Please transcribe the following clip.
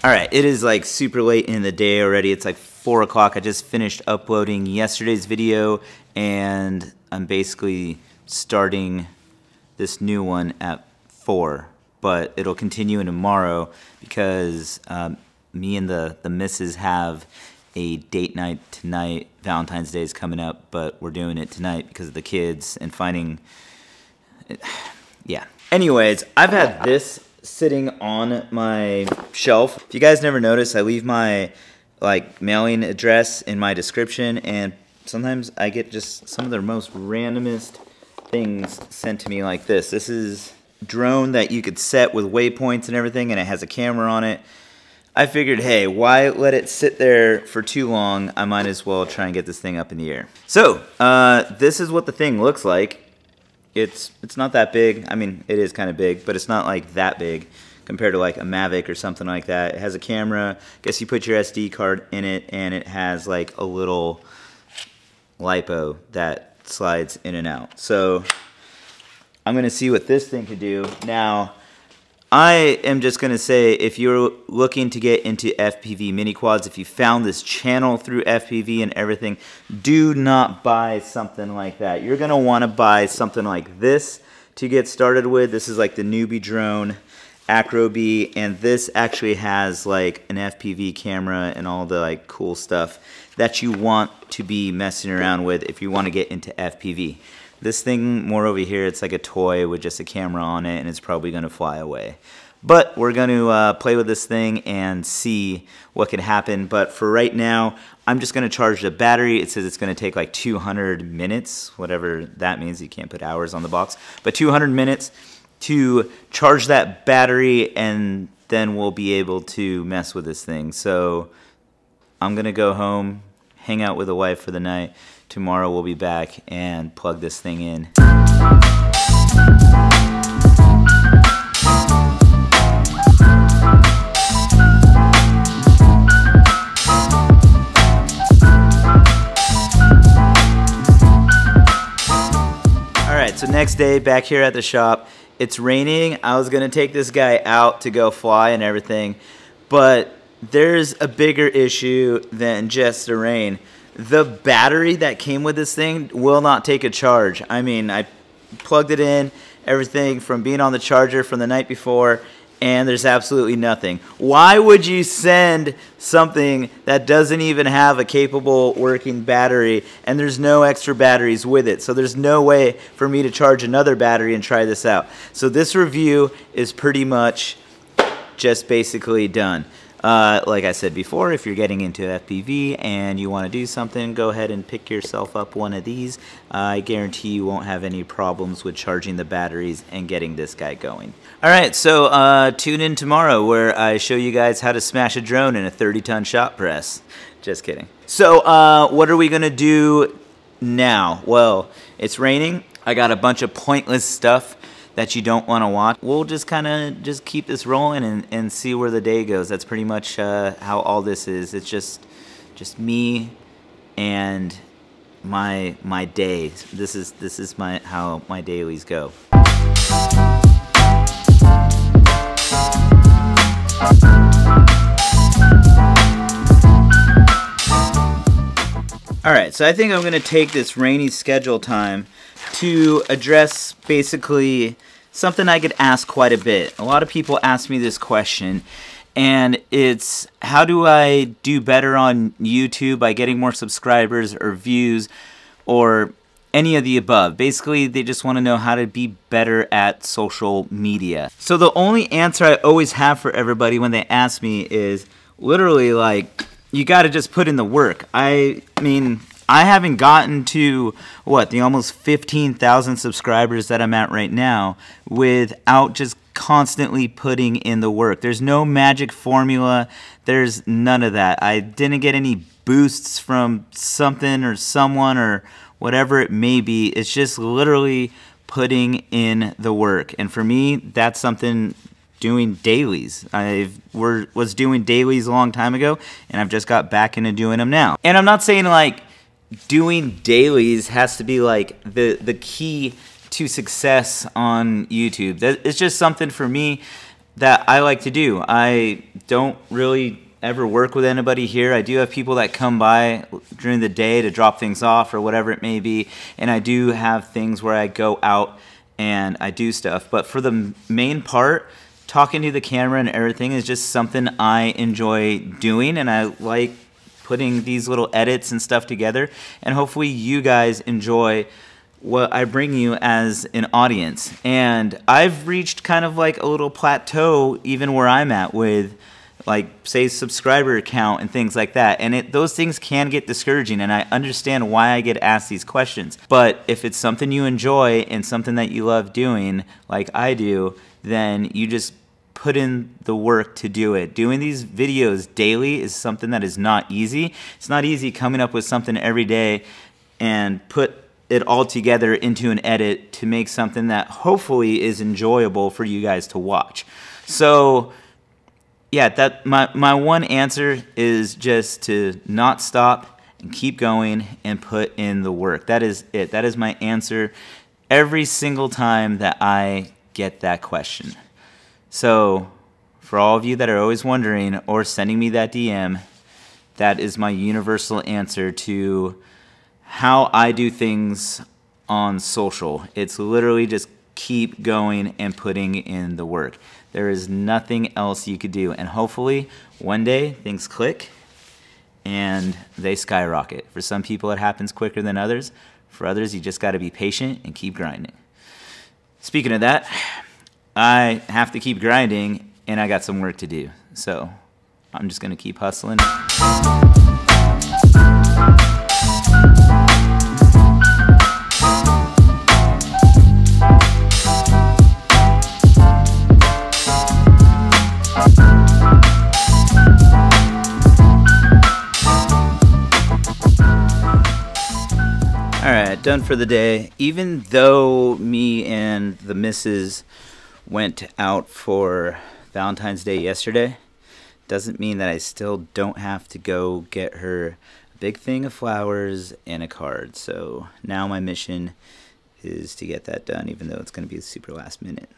Alright, it is like super late in the day already. It's like 4 o'clock. I just finished uploading yesterday's video and I'm basically starting this new one at 4. But it'll continue in tomorrow because me and the missus have a date night tonight. Valentine's Day is coming up, but we're doing it tonight because of the kids and finding... yeah. Anyways, I've had this sitting on my shelf. If you guys never noticed, I leave my mailing address in my description, and sometimes I get just some of the most randomest things sent to me like this. This is a drone that you could set with waypoints and everything, and it has a camera on it. I figured, hey, why let it sit there for too long? I might as well try and get this thing up in the air. So, this is what the thing looks like. It's not that big. I mean, it is kind of big, but it's not like that big compared to like a Mavic or something like that. It has a camera. I guess you put your SD card in it, and it has like a little LiPo that slides in and out. So I'm gonna see what this thing could do. Now, I am just going to say, if you're looking to get into FPV mini quads, if you found this channel through FPV and everything, do not buy something like that. You're going to want to buy something like this to get started with. This is like the newbie drone, Acro-B, and this actually has like an FPV camera and all the like cool stuff that you want to be messing around with if you want to get into FPV. This thing, more over here, it's like a toy with just a camera on it, and it's probably going to fly away. But we're going to play with this thing and see what can happen. But for right now, I'm just going to charge the battery. It says it's going to take like 200 minutes, whatever that means. You can't put hours on the box. But 200 minutes to charge that battery, and then we'll be able to mess with this thing. So I'm going to go home, hang out with the wife for the night. Tomorrow we'll be back and plug this thing in. Alright, so next day back here at the shop. It's raining. I was going to take this guy out to go fly and everything, but there's a bigger issue than just the rain. The battery that came with this thing will not take a charge. I mean, I plugged it in, everything from being on the charger from the night before, and there's absolutely nothing. Why would you send something that doesn't even have a capable working battery, and there's no extra batteries with it? So there's no way for me to charge another battery and try this out. So this review is pretty much just basically done. Like I said before, if you're getting into FPV and you want to do something, go ahead and pick yourself up one of these. I guarantee you won't have any problems with charging the batteries and getting this guy going. Alright, so tune in tomorrow where I show you guys how to smash a drone in a 30-ton shot press. Just kidding. So what are we going to do now? Well, it's raining. I got a bunch of pointless stuff that you don't want to watch. We'll just kind of keep this rolling and see where the day goes. That's pretty much how all this is. It's just me and my day. This is how my dailies go. Alright, so I think I'm going to take this rainy schedule time to address basically something I get asked quite a bit. A lot of people ask me this question, and it's, how do I do better on YouTube by getting more subscribers or views or any of the above? Basically, they just want to know how to be better at social media. So the only answer I always have for everybody when they ask me is literally like, you got to just put in the work. I mean, I haven't gotten to, what, the almost 15,000 subscribers that I'm at right now without just constantly putting in the work. There's no magic formula. There's none of that. I didn't get any boosts from something or someone or whatever it may be. It's just literally putting in the work. And for me, that's something doing dailies. I was doing dailies a long time ago, and I've just got back into doing them now. And I'm not saying like doing dailies has to be like the key to success on YouTube. It's just something for me. that I like to do. I don't really ever work with anybody here. I do have people that come by during the day to drop things off or whatever it may be, and I do have things where I go out and I do stuff. But for the main part, talking to the camera and everything is just something I enjoy doing, and I like putting these little edits and stuff together, and hopefully you guys enjoy what I bring you as an audience. And I've reached kind of like a little plateau even where I'm at with, like, say, subscriber count and things like that. And those things can get discouraging, and I understand why I get asked these questions. But if it's something you enjoy and something that you love doing, like I do, then you just put in the work to do it. Doing these videos daily is something that is not easy. It's not easy coming up with something every day and put it all together into an edit to make something that hopefully is enjoyable for you guys to watch. So yeah, that my one answer is just to not stop and keep going and put in the work. That is it. That is my answer every single time that I get that question. So for all of you that are always wondering or sending me that DM, that is my universal answer to how I do things on social. It's literally just keep going and putting in the work. There is nothing else you could do. And hopefully one day things click and they skyrocket. For some people it happens quicker than others. For others, you just got to be patient and keep grinding. Speaking of that, I have to keep grinding and I got some work to do. So I'm just going to keep hustling. Alright, done for the day. Even though me and the missus went out for Valentine's Day yesterday, doesn't mean that I still don't have to go get her a big thing of flowers and a card. So now my mission is to get that done, even though it's going to be super last minute.